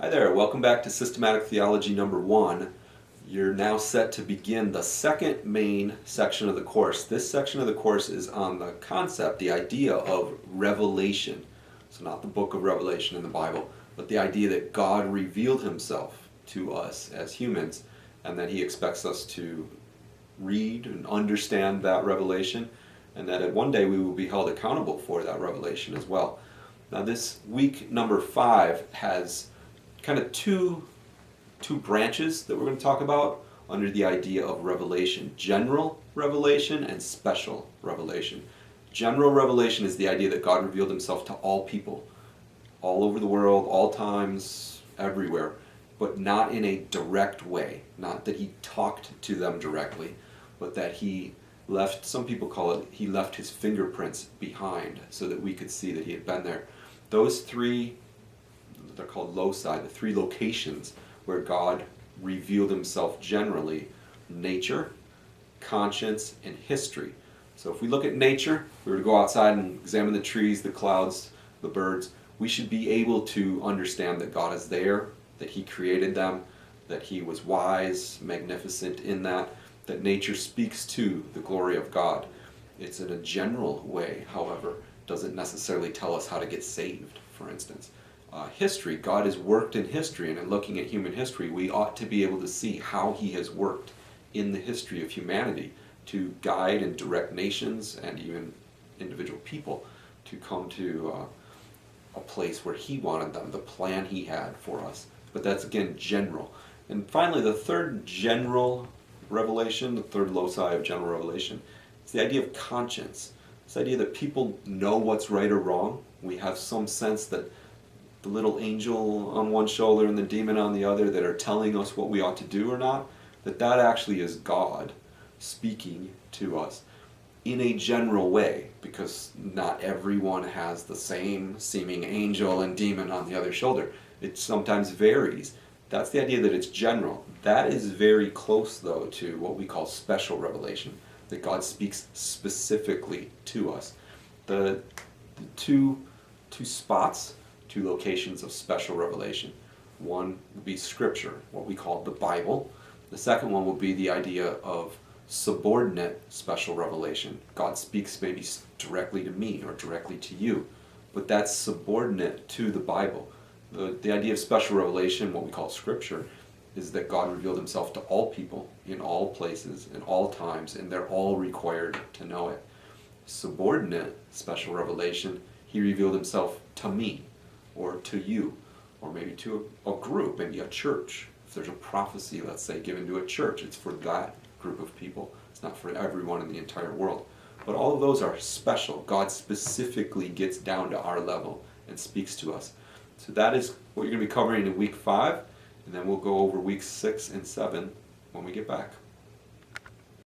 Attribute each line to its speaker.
Speaker 1: Hi there, welcome back to Systematic Theology number 1. You're now set to begin the second main section of the course. This section of the course is on the concept, the idea of revelation. So not the book of Revelation in the Bible, but the idea that God revealed himself to us as humans and that he expects us to read and understand that revelation, and that one day we will be held accountable for that revelation as well. Now this week number 5 has kind of two branches that we're going to talk about under the idea of revelation: general revelation and special revelation. General revelation is the idea that God revealed himself to all people, all over the world, all times, everywhere, but not in a direct way. Not that he talked to them directly, but that he left, some people call it, he left his fingerprints behind so that we could see that he had been there. Those three, they're called loci, the three locations where God revealed himself generally: nature, conscience, and history. So if we look at nature, if we were to go outside and examine the trees, the clouds, the birds, we should be able to understand that God is there, that he created them, that he was wise, magnificent in that nature speaks to the glory of God. It's in a general way, however, doesn't necessarily tell us how to get saved, for instance. History, God has worked in history, and in looking at human history, we ought to be able to see how he has worked in the history of humanity to guide and direct nations and even individual people to come to a place where he wanted them, the plan he had for us. But that's, again, general. And finally, the third general revelation, the third loci of general revelation, is the idea of conscience. This idea that people know what's right or wrong. We have some sense that the little angel on one shoulder and the demon on the other that are telling us what we ought to do or not, that actually is God speaking to us in a general way, because not everyone has the same seeming angel and demon on the other shoulder. It sometimes varies. That's the idea that it's general. That is very close, though, to what we call special revelation, that God speaks specifically to us. The two spots, two locations of special revelation. One would be Scripture, what we call the Bible. The second one would be the idea of subordinate special revelation. God speaks maybe directly to me or directly to you, but that's subordinate to the Bible. The idea of special revelation, what we call Scripture, is that God revealed himself to all people in all places, in all times, and they're all required to know it. Subordinate special revelation, he revealed himself to me, or to you, or maybe to a group, maybe a church. If there's a prophecy, let's say, given to a church, it's for that group of people. It's not for everyone in the entire world. But all of those are special. God specifically gets down to our level and speaks to us. So that is what you're going to be covering in week 5, and then we'll go over weeks 6 and 7 when we get back.